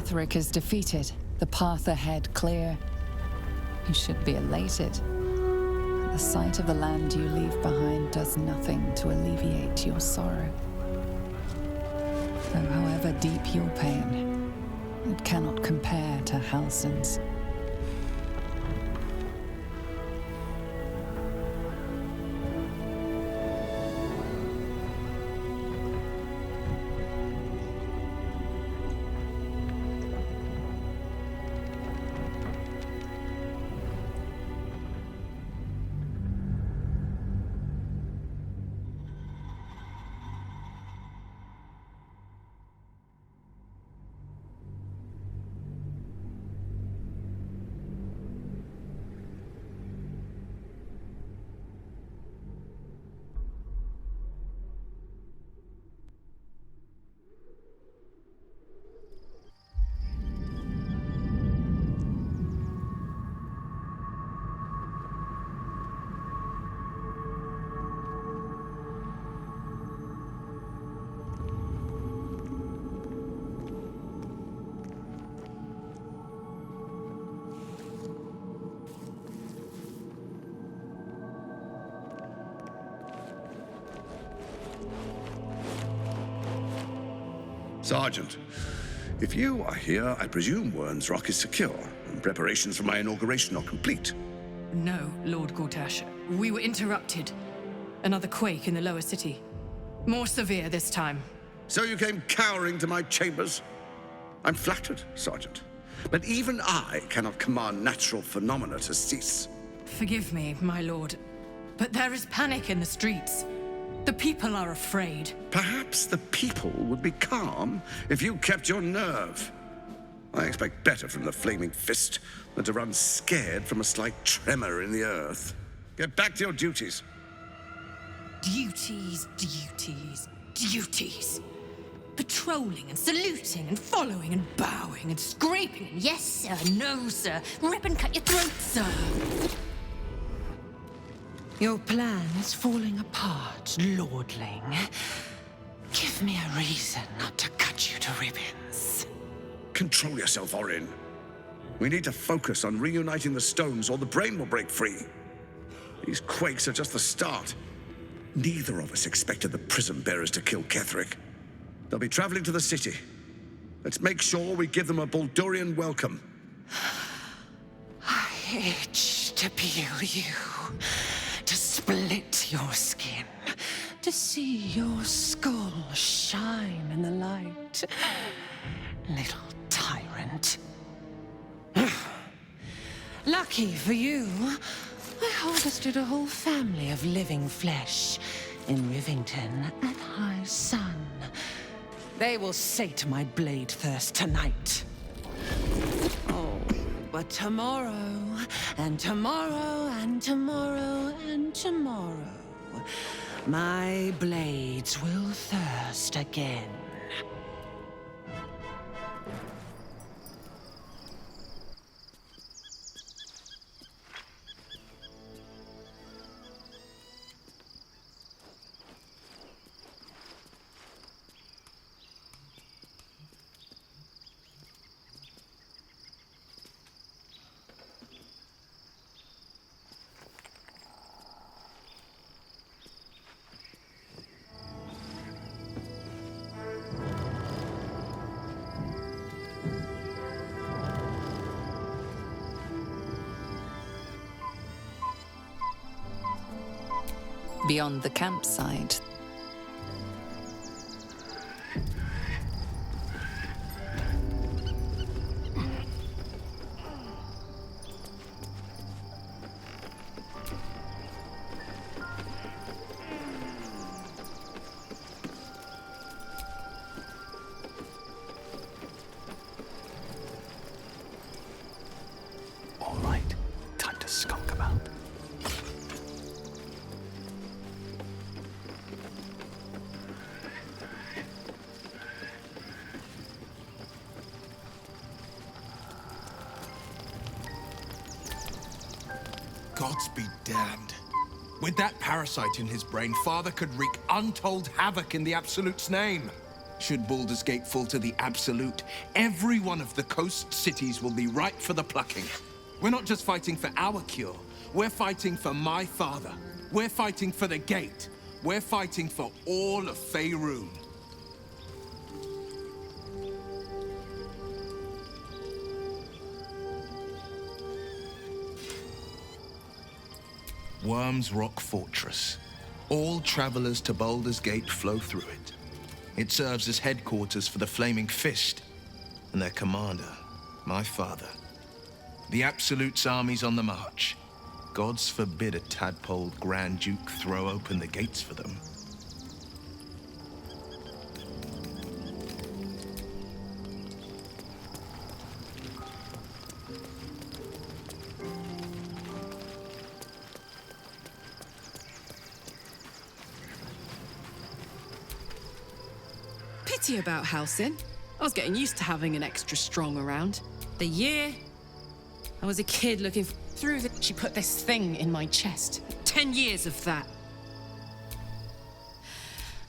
Ketherick is defeated, the path ahead clear. You should be elated. The sight of the land you leave behind does nothing to alleviate your sorrow. Though however deep your pain, it cannot compare to Halsin's. Sergeant, if you are here, I presume Wern's Rock is secure, and preparations for my inauguration are complete. No, Lord Gortash. We were interrupted. Another quake in the lower city. More severe this time. So you came cowering to my chambers? I'm flattered, Sergeant. But even I cannot command natural phenomena to cease. Forgive me, my lord, but there is panic in the streets. The people are afraid. Perhaps the people would be calm if you kept your nerve. I expect better from the Flaming Fist than to run scared from a slight tremor in the earth. Get back to your duties. Duties, duties, duties. Patrolling and saluting and following and bowing and scraping and yes sir, no sir, rip and cut your throat, sir. Your plan is falling apart, lordling. Give me a reason not to cut you to ribbons. Control yourself, Orin. We need to focus on reuniting the stones or the brain will break free. These quakes are just the start. Neither of us expected the Prism Bearers to kill Ketherick. They'll be traveling to the city. Let's make sure we give them a Baldurian welcome. I itch to peel you, to split your skin, to see your skull shine in the light. Little tyrant. Lucky for you, I harvested a whole family of living flesh in Rivington at high sun. They will sate my blade thirst tonight. Oh, but tomorrow, and tomorrow, and tomorrow, and tomorrow, my blades will thirst again. Beyond the campsite, all right, time to skunk about. Gods be damned. With that parasite in his brain, Father could wreak untold havoc in the Absolute's name. Should Baldur's Gate fall to the Absolute, every one of the coast cities will be ripe for the plucking. We're not just fighting for our cure. We're fighting for my father. We're fighting for the Gate. We're fighting for all of Faerun. Worm's Rock Fortress. All travelers to Baldur's Gate flow through it. It serves as headquarters for the Flaming Fist and their commander, my father. The Absolute's army's on the march. Gods forbid a tadpoled Grand Duke throw open the gates for them. Pity about Halcyon. I was getting used to having an extra strong around. The year I was a kid looking through the... She put this thing in my chest. 10 years of that.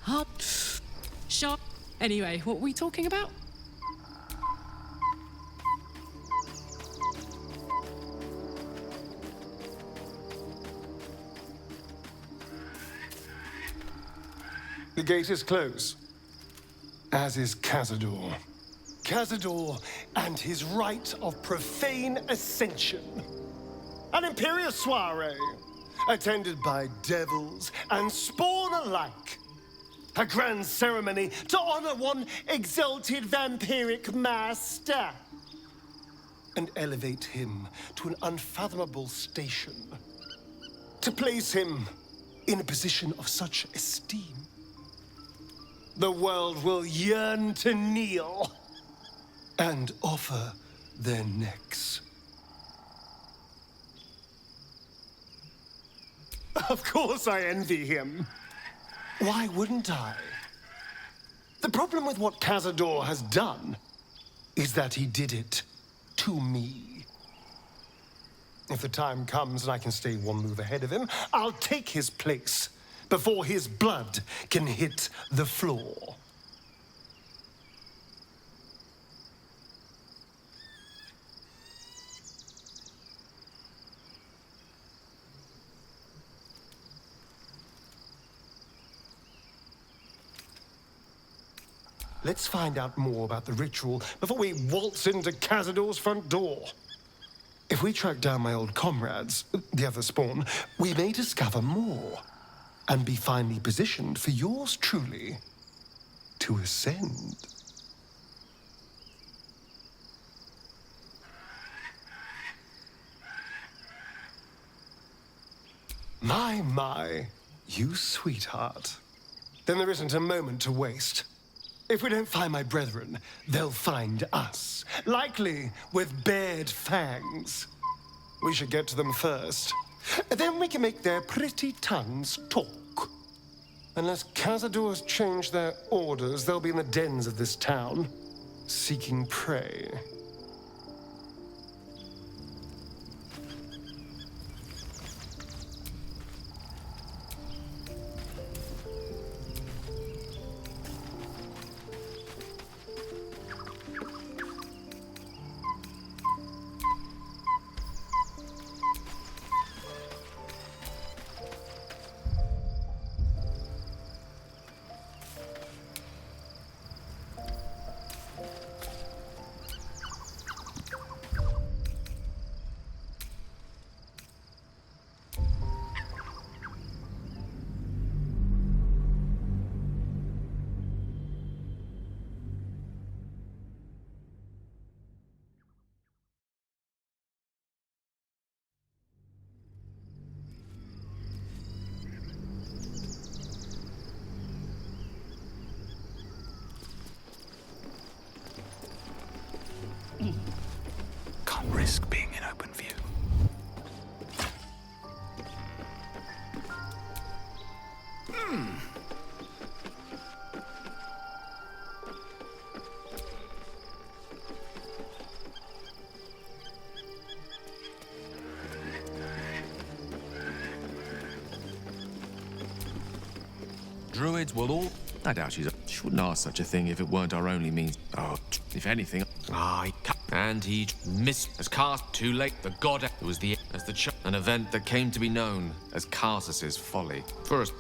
Oh, shot. Anyway, what were we talking about? The gate is closed, as is Cazador. Cazador and his rite of profane ascension. An imperial soiree, attended by devils and spawn alike. A grand ceremony to honor one exalted vampiric master. And elevate him to an unfathomable station. To place him in a position of such esteem. The world will yearn to kneel and offer their necks. Of course I envy him. Why wouldn't I? The problem with what Cazador has done is that he did it to me. If the time comes and I can stay one move ahead of him, I'll take his place before his blood can hit the floor. Let's find out more about the ritual before we waltz into Cazador's front door. If we track down my old comrades, the other spawn, we may discover more and be finally positioned for yours truly to ascend. My, you sweetheart. Then there isn't a moment to waste. If we don't find my brethren, they'll find us, likely with bared fangs. We should get to them first. Then we can make their pretty tongues talk. Unless Cazador's changed their orders, they'll be in the dens of this town, seeking prey. Can't risk being in open view. Druids will all I doubt she wouldn't ask such a thing if it weren't our only means. Oh, if anything. And he missed as cast too late. The god it was an event that came to be known as Karsus's folly. First,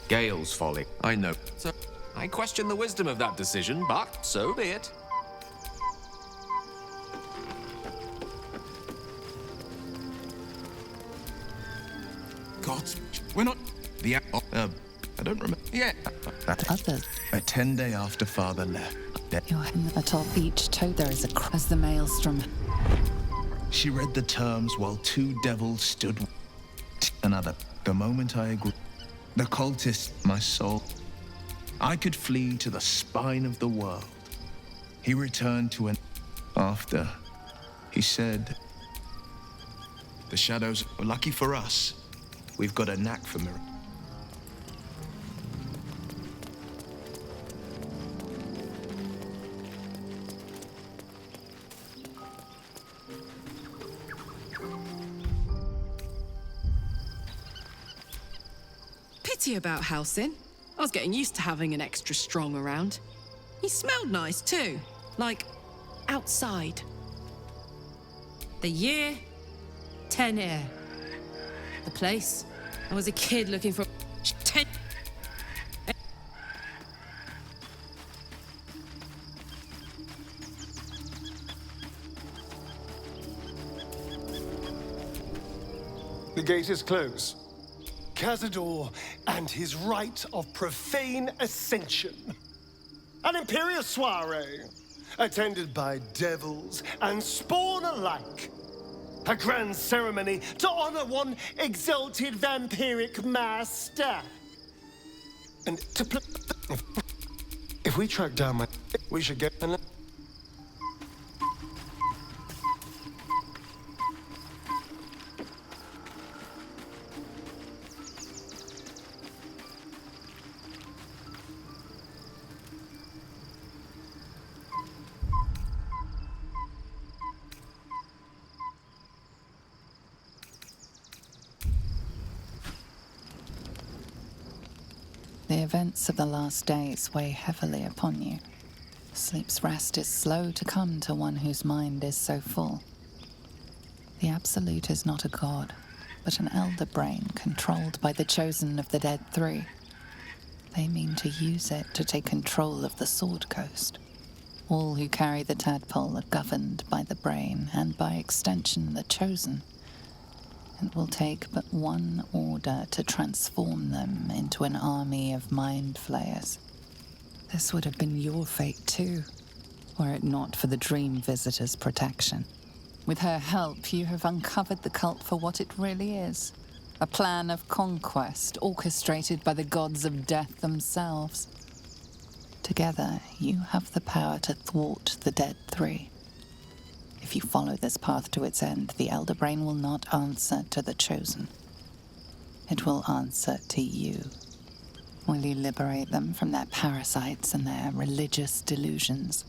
Gale's folly. I know. So I question the wisdom of that decision, but so be it. Gods, we're not the. I don't remember. Yeah. Others. A 10-day after Father left. You're atop each toe there is as the maelstrom. She read the terms while two devils stood. Another. The moment I agreed, the cultist, my soul. I could flee to the spine of the world. He returned to an. After, he said, the shadows are lucky for us. We've got a knack for miracles. Pity about Halcyon. I was getting used to having an extra strong around. He smelled nice too, like outside. The year, 10 air. The place, I was a kid looking for 10. The gate is closed. Cazador and his rite of profane ascension. An imperial soiree, attended by devils and spawn alike. A grand ceremony to honor one exalted vampiric master. And to if we track down my... we should get... The events of the last days weigh heavily upon you. Sleep's rest is slow to come to one whose mind is so full. The Absolute is not a god, but an elder brain controlled by the chosen of the Dead Three. They mean to use it to take control of the Sword Coast. All who carry the tadpole are governed by the brain, and by extension the chosen. It will take but one order to transform them into an army of mind flayers. This would have been your fate too, were it not for the Dream Visitor's protection. With her help, you have uncovered the cult for what it really is. A plan of conquest orchestrated by the gods of death themselves. Together, you have the power to thwart the Dead Three. If you follow this path to its end, the Elder Brain will not answer to the Chosen. It will answer to you. Will you liberate them from their parasites and their religious delusions?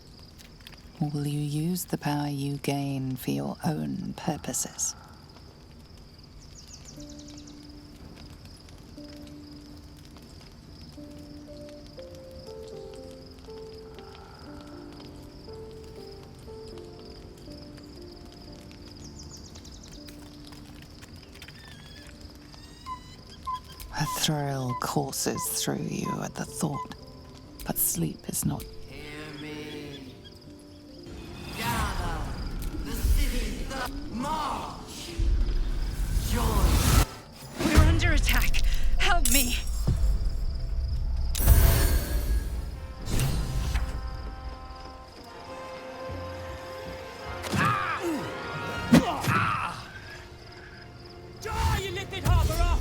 Or will you use the power you gain for your own purposes? A thrill courses through you at the thought, but sleep is not. Hear me. Gather. The city. March. Join. We're under attack. Help me. You lifted harbor up.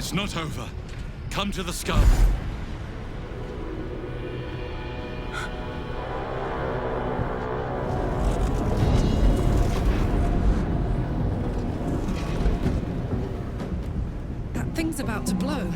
It's not over. Come to the skull. That thing's about to blow.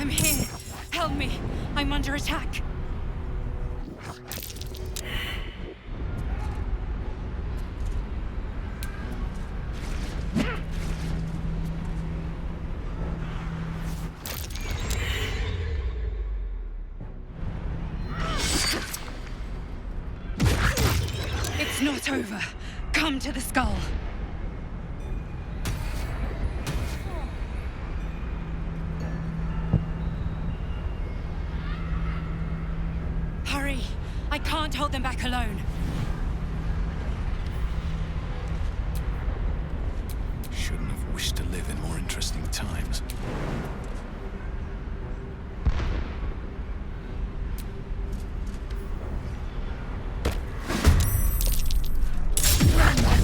I'm here. Help me. I'm under attack. It's not over. Come to the skull. Hurry! I can't hold them back alone. Shouldn't have wished to live in more interesting times.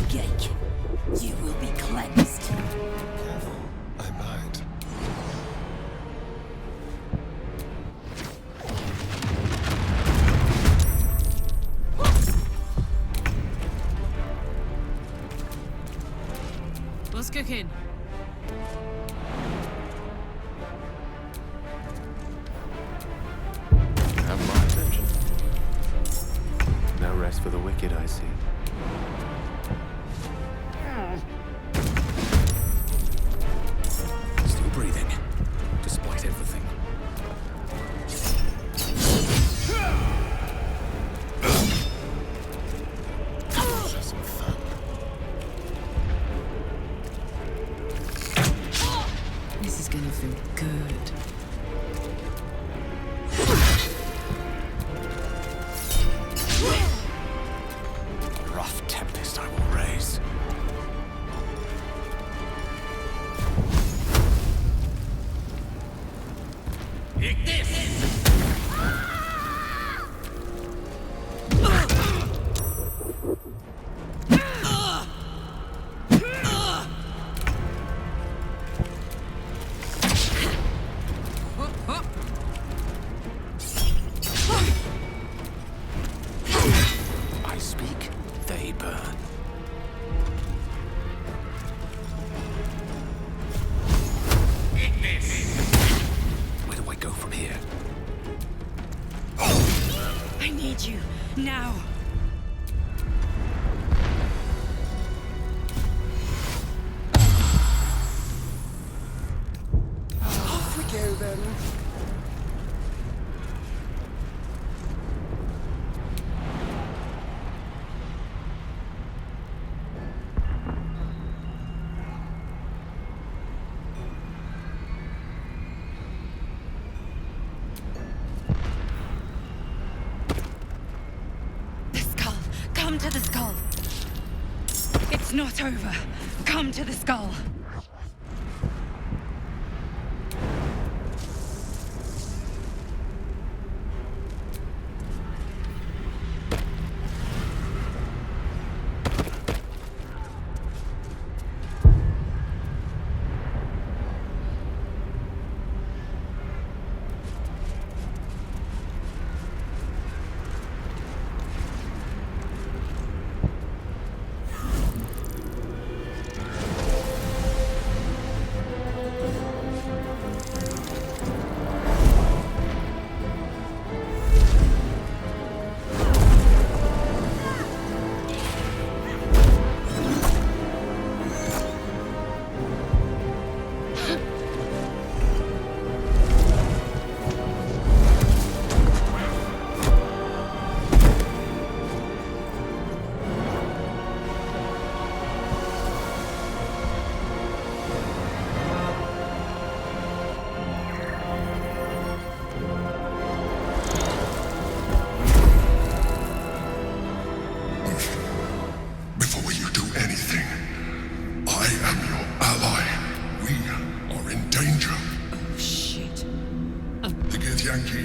Gate. You will be cleansed. Careful. I might. What's cooking? Have my attention. No rest for the wicked, I see. Still breathing, despite everything. Have some fun. This is gonna feel good. A rough tempest I will raise. I speak, they burn. Where do I go from here? I need you. Now. Off we go then. The skull. Come to the skull. It's not over. Come to the skull.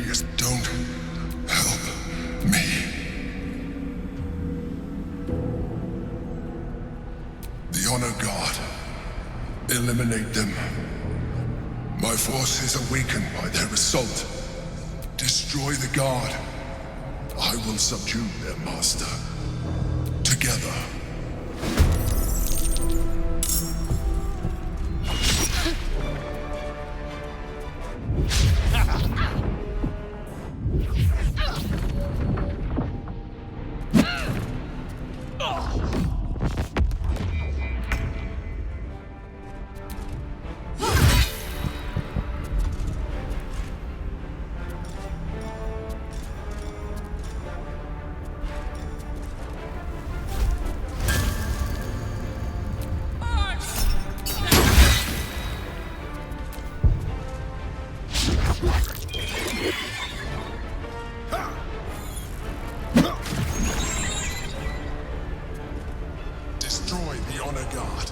Just don't help me. The Honor God. Eliminate them. My force is awakened by their assault. Destroy the God. I will subdue their master. Together. Destroy the Honor God.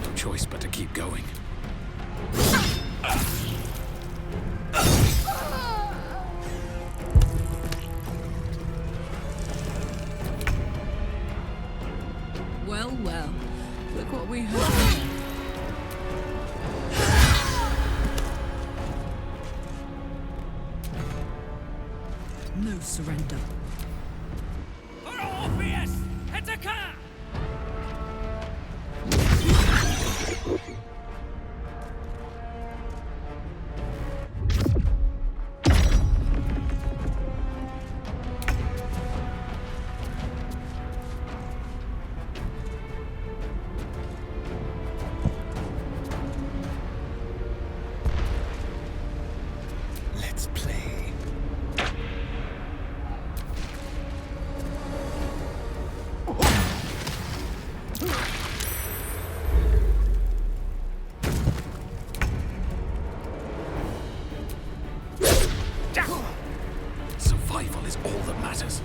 No choice but to keep going. Well, well. Look what we have. No surrender. Let's play. Survival is all that matters.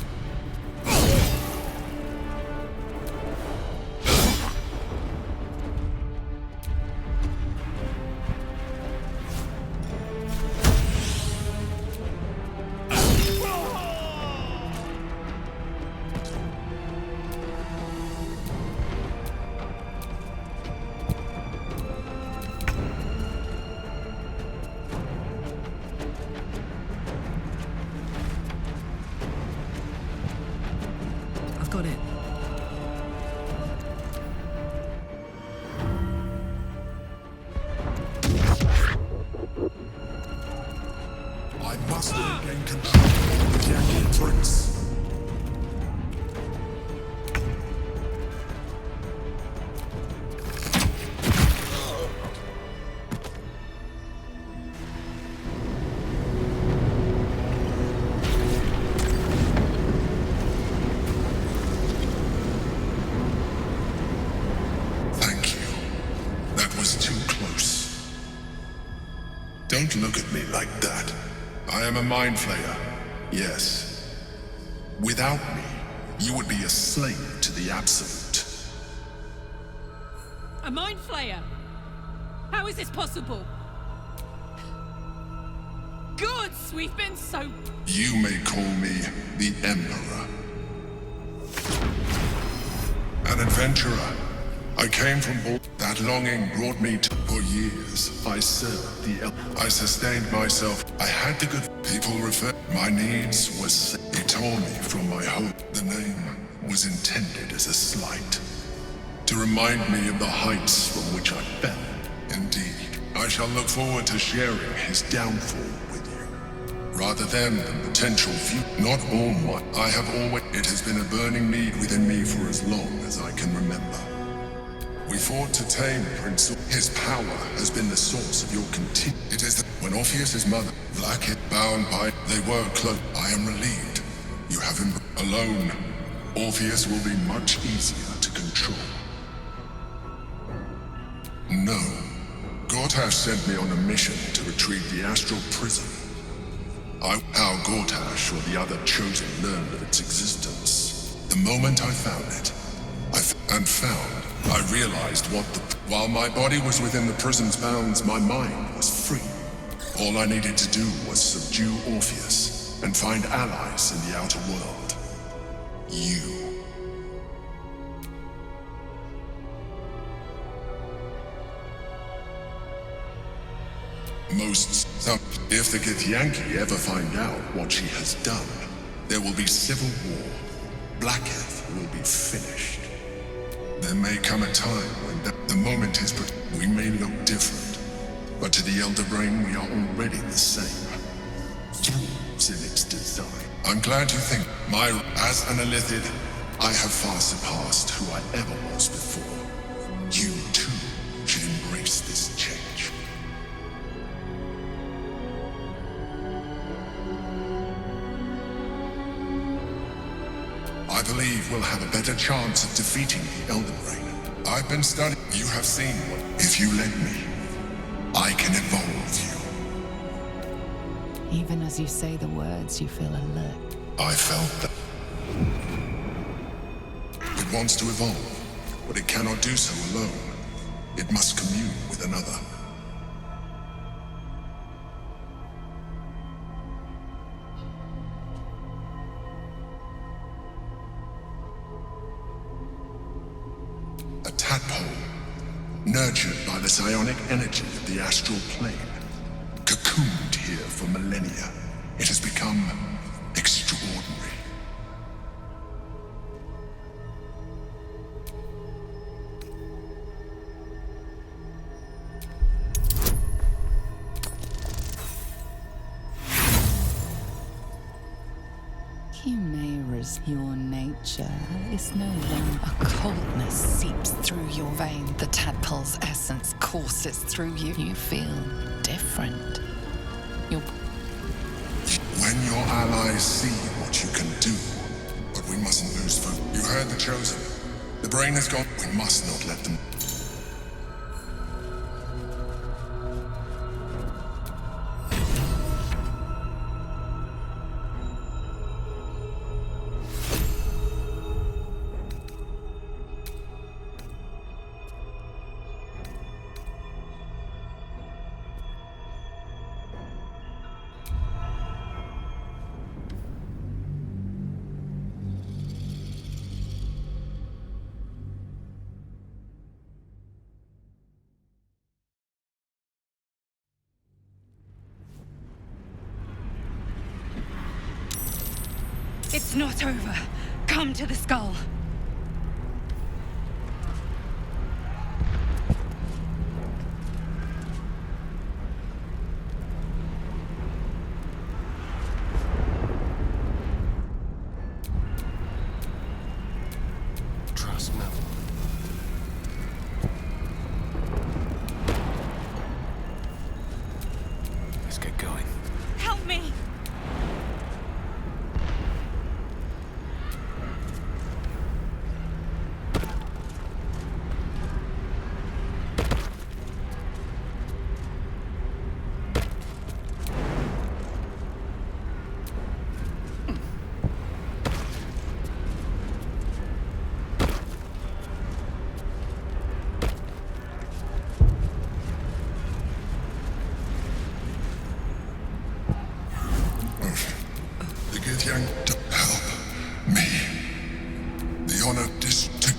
I've got it. I must regain control of the Yankee Prince. Thank you. That was too close. Don't look at me like that. I am a mind flayer. Yes. Without me, you would be a slave to the Absolute. A mind flayer? How is this possible? Gods, we've been so... You may call me the Emperor. An adventurer, I came from that longing brought me to. For years, I served the I sustained myself. I had the good people refer. My needs was. He tore me from my home. The name was intended as a slight, to remind me of the heights from which I fell. Indeed, I shall look forward to sharing his downfall with you, rather than the potential future. Not all my. I have always. It has been a burning need within me for as long as I can remember. We fought to tame Prince. His power has been the source of your continued. It is when Orpheus's mother, Blackhead, bound by. They were close. I am relieved. You have him alone. Orpheus will be much easier to control. No. Gortash sent me on a mission to retrieve the astral prison. How Gortash or the other chosen learned of its existence. The moment I found it, I realized what while my body was within the prison's bounds, my mind was free. All I needed to do was subdue Orpheus and find allies in the outer world. You. If the Githyanki ever find out what she has done, there will be civil war. Blackheath will be finished. There may come a time when the moment is we may look different, but to the Elder Brain we are already the same. Fools in its design. I'm glad you think as an Elithid, I have far surpassed who I ever was before. You too should embrace this change. I believe we'll have a better chance of defeating the Elder Brain. I've been studying. You have seen what. If you let me, I can evolve you. Even as you say the words, you feel alert. I felt that. It wants to evolve, but it cannot do so alone. It must commune with another. A tadpole, nurtured by the psionic energy of the astral plane, cocooned here for millennia. It has become extraordinary. You may your nature is no longer. A coldness seeps through your vein. The tadpole's essence courses through you. You feel different. When your allies see what you can do, but we mustn't lose focus. You heard the chosen. The brain has gone. We must not let them. It's not over. Come to the skull. Trust me. Let's get going. Help me! Young to help me. The honor is to.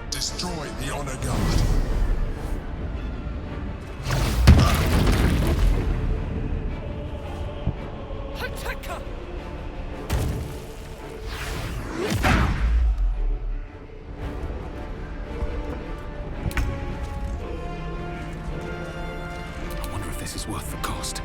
Destroy the honor guard. I wonder if this is worth the cost.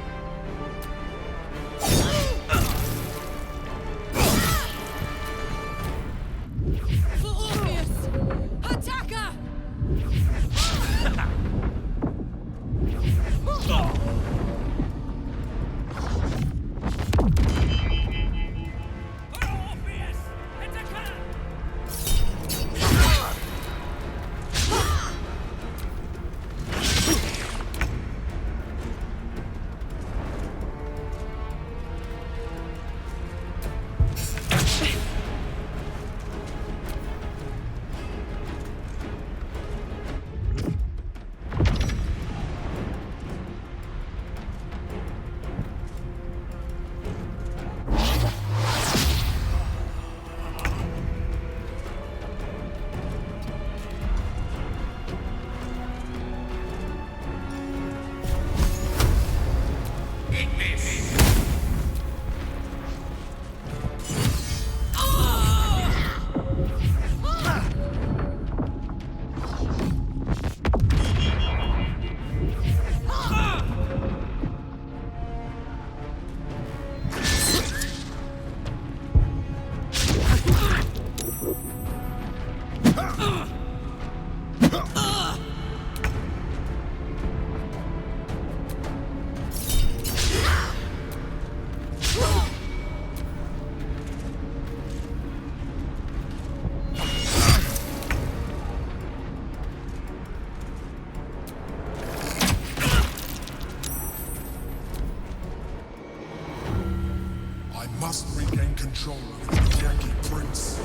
I must regain control of the Yankee Prince.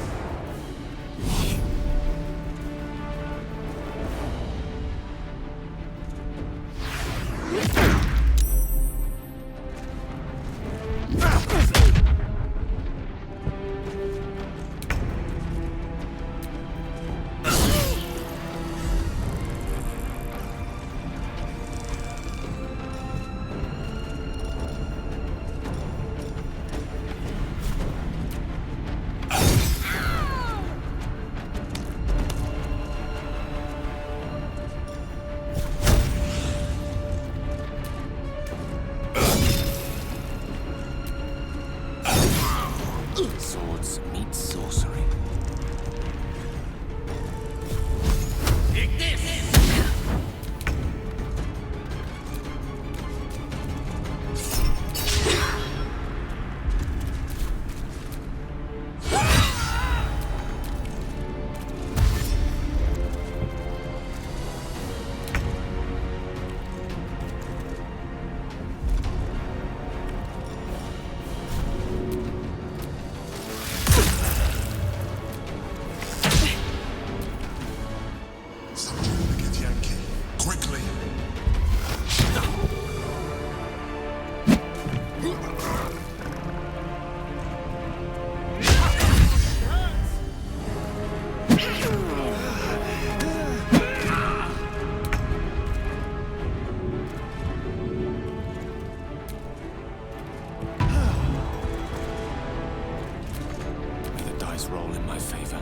Swords meet sorcery. Subdue the Kid Yankee. Quickly! May the dice roll in my favor.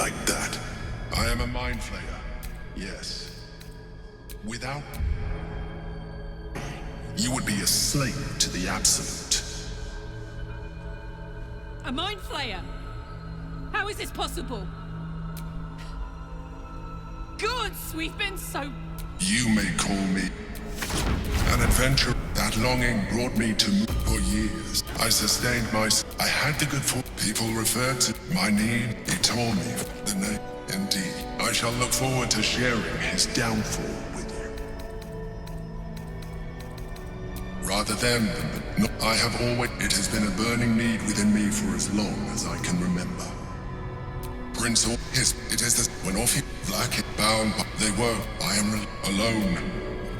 like that. I am a mind flayer. Yes. Without me, you would be a slave to the Absolute. A mind flayer? How is this possible? Gods, we've been so... You may call me an adventurer. That longing brought me to for years. I sustained I had the good fortune. People referred to my need. He told me the name. Indeed, I shall look forward to sharing his downfall with you. Rather than no, I have always. It has been a burning need within me for as long as I can remember. Prince Orpheus, it is the when Orpheus black bound. They were. I am alone.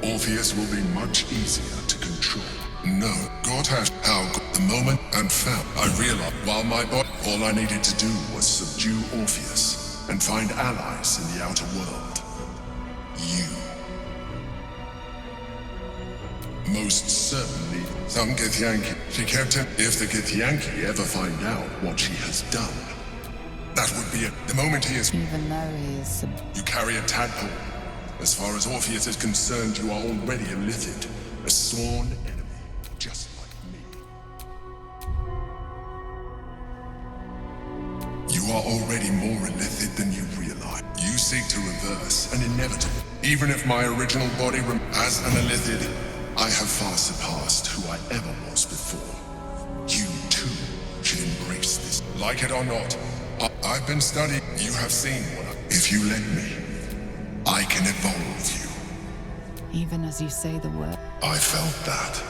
Orpheus will be much easier to control. No, God has how the moment and found. I realized while my body, all I needed to do was subdue Orpheus and find allies in the outer world. You. Most certainly, some Githyanki. She kept him. If the Githyanki ever find out what she has done, that would be it. The moment he is. Even though he is... You carry a tadpole. As far as Orpheus is concerned, you are already a Lithid, a sworn enemy, just like me. You are already more a Lithid than you realize. You seek to reverse an inevitable. Even if my original body as an Lithid, I have far surpassed who I ever was before. You, too, should embrace this. Like it or not, I've been studying. You have seen what if you let me, I can evolve you. Even as you say the word... I felt that.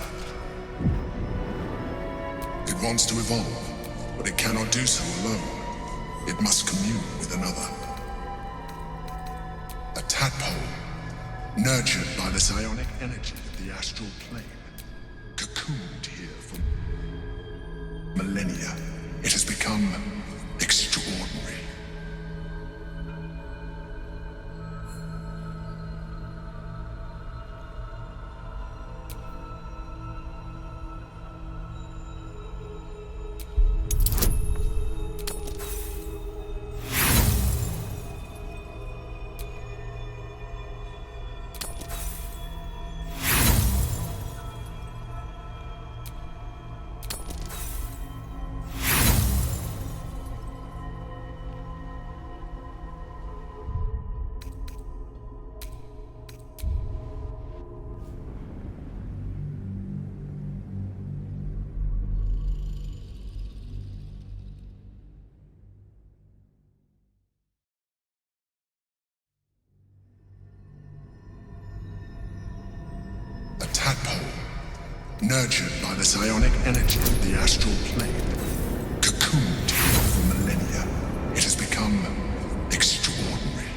It wants to evolve, but it cannot do so alone. It must commune with another. A tadpole, nurtured by the psionic energy of the astral plane, cocooned here for millennia. It has become extraordinary. Nurtured by the psionic energy of the astral plane, cocooned here for millennia, it has become extraordinary.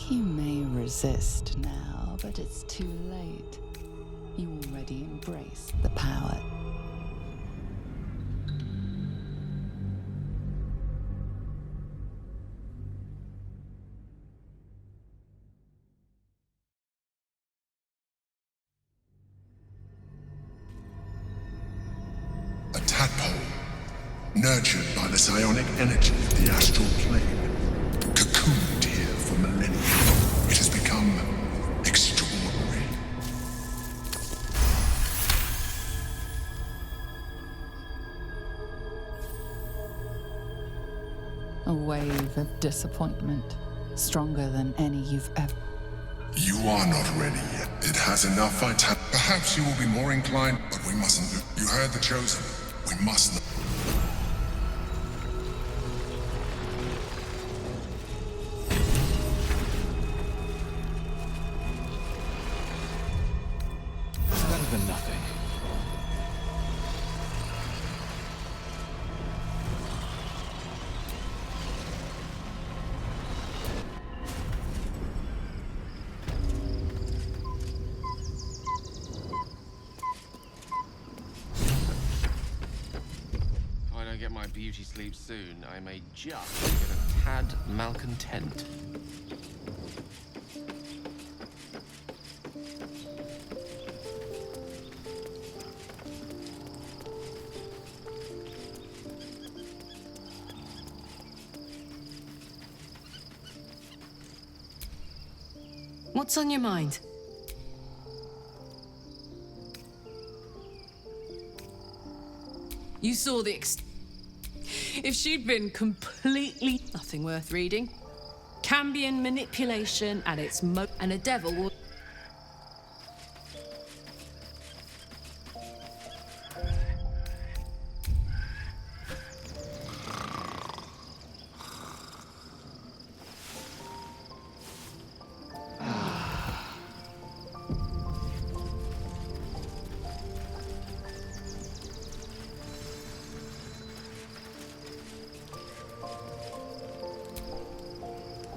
You may resist now, but it's too late. You already embrace the power. A tadpole, nurtured by the psionic energy of the astral plane, cocooned here for millennia. It has become extraordinary. A wave of disappointment, stronger tany any you've ever... You are not ready yet. It has enough vitality. Perhaps you will be more inclined, but we mustn't. You heard the chosen. We must not. Better than nothing. beauty sleep soon, I may just get a tad malcontent. What's on your mind? You saw the If she'd been completely nothing worth reading. Cambion manipulation at its and a devil will...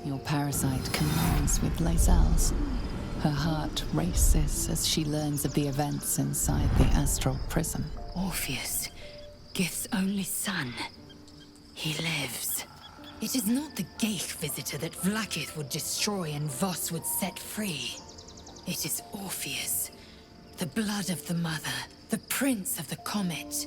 Your parasite communes with Lae'zel's. Her heart races as she learns of the events inside the astral prison. Orpheus, Gith's only son. He lives. It is not the Ghaik visitor that Vlaakith would destroy and Voss would set free. It is Orpheus, the blood of the mother, the prince of the comet.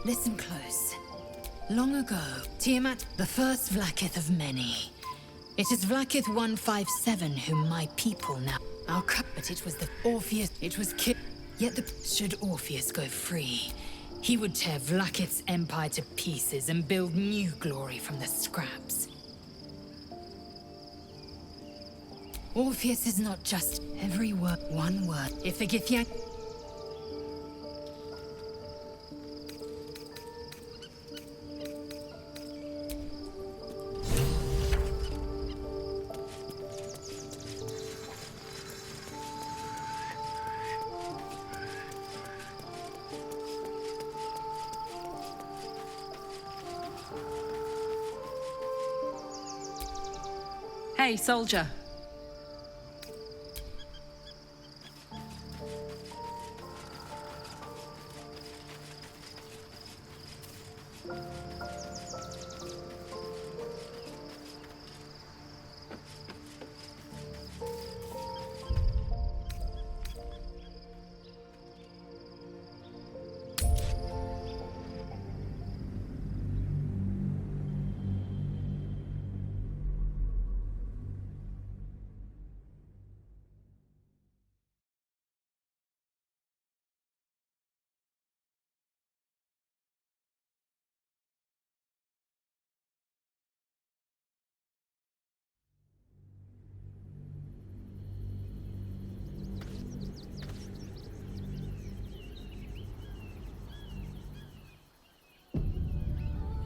Listen close. Long ago, Tiamat, the first Vlaakith of many. It is Vlaakith 157 whom my people now... But it was the Orpheus... It was killed. Yet should Orpheus go free, he would tear Vlaakith's empire to pieces and build new glory from the scraps. Orpheus is not just every word, one word. If the Githyan... Hey, soldier.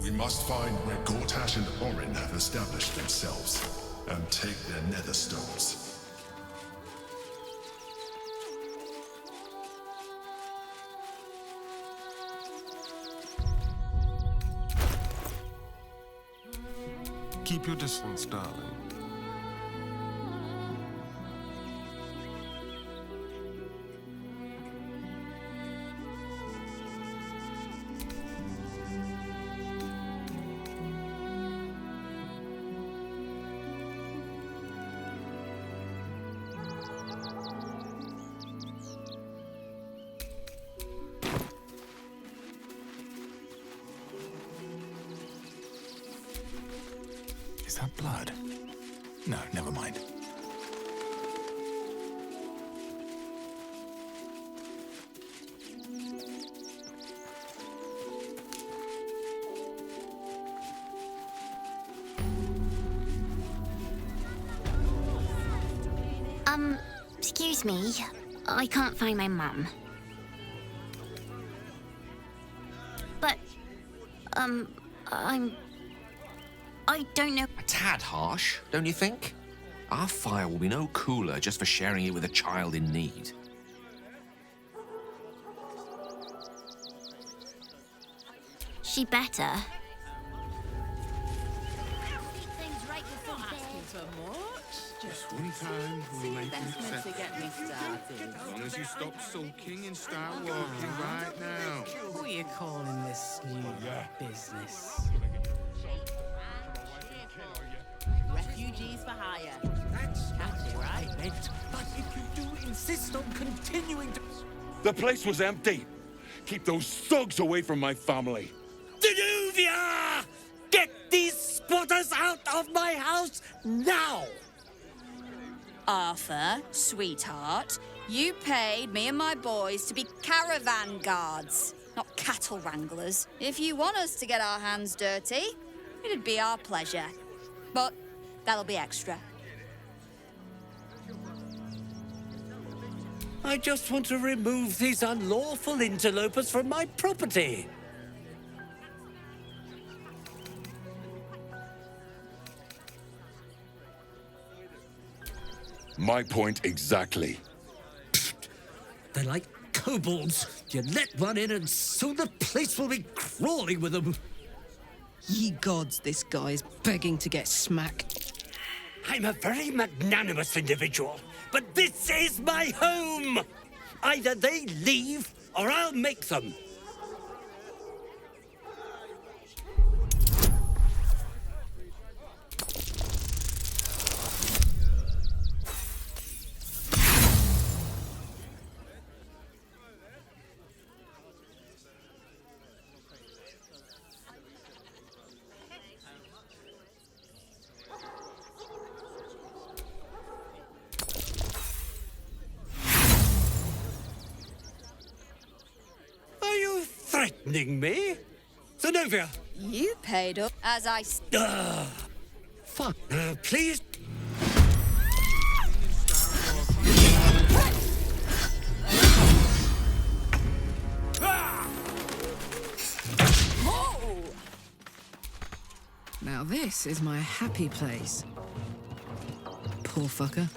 We must find where Gortash and Orin have established themselves, and take their nether stones. Keep your distance, darling. Is that blood? No, never mind. Excuse me. I can't find my mum. But, I don't know. A tad harsh, don't you think? Our fire will be no cooler just for sharing it with a child in need. she better? Just one time, we'll make an exception. As long as you stop sulking and start walking right now. What are you calling this new business? Refugees for hire. That's catchy, right? But if you do insist on continuing to... The place was empty. Keep those thugs away from my family. Danuvia! Get these squatters out of my house now! Arthur, sweetheart, you paid me and my boys to be caravan guards, not cattle wranglers. If you want us to get our hands dirty, it'd be our pleasure. But that'll be extra. I just want to remove these unlawful interlopers from my property. My point exactly. They're like kobolds. You let one in and soon the place will be crawling with them. Ye gods, this guy is begging to get smacked. I'm a very magnanimous individual, but this is my home! Either they leave, or I'll make them. Threatening me? Zenobia! You paid up as I... Fuck. Please... Now this is my happy place. Poor fucker.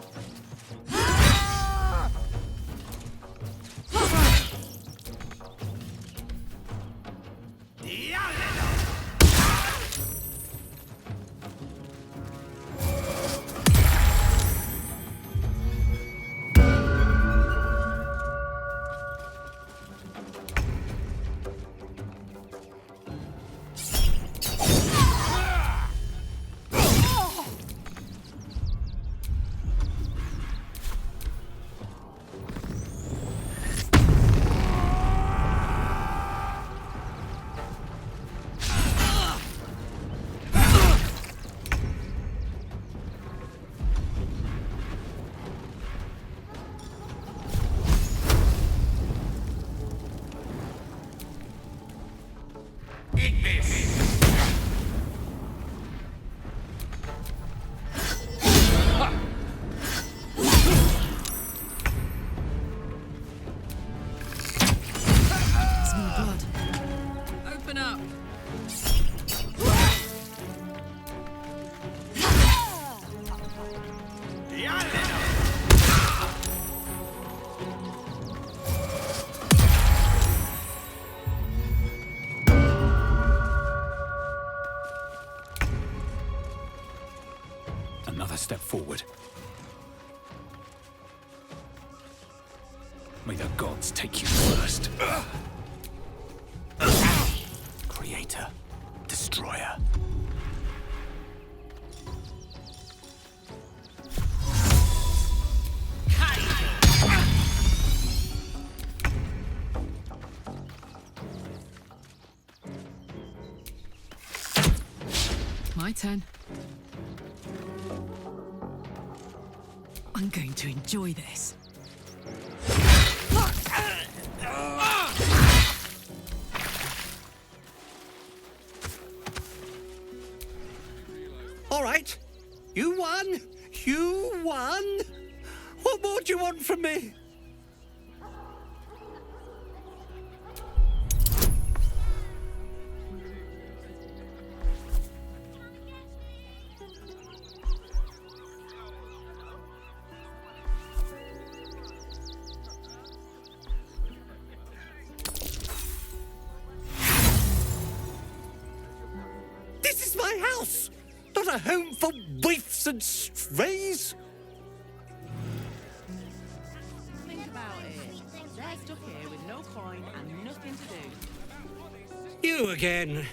Another step forward. May the gods take you first. Creator, destroyer. My turn. I'm going to enjoy this. All right. You won. You won. What more do you want from me? is my house, not a home for waifs and strays. Think about it. They're stuck here with no coin and nothing to do. You again.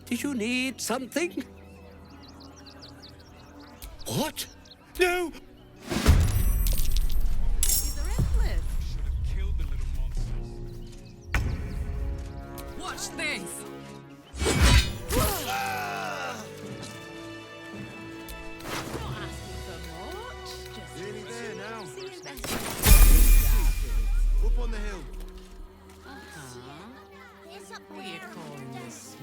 Did you need something? What? No! These are endless. Watch this! Not asking for much. Just Nearly there now. seeing best. Up on the hill. What are you calling this?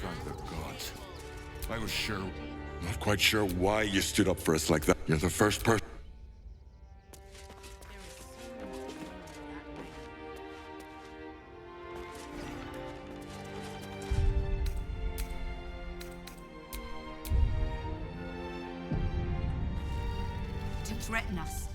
Thank the gods. I was sure. Not quite sure why you stood up for us like that. You're the first person. To threaten us.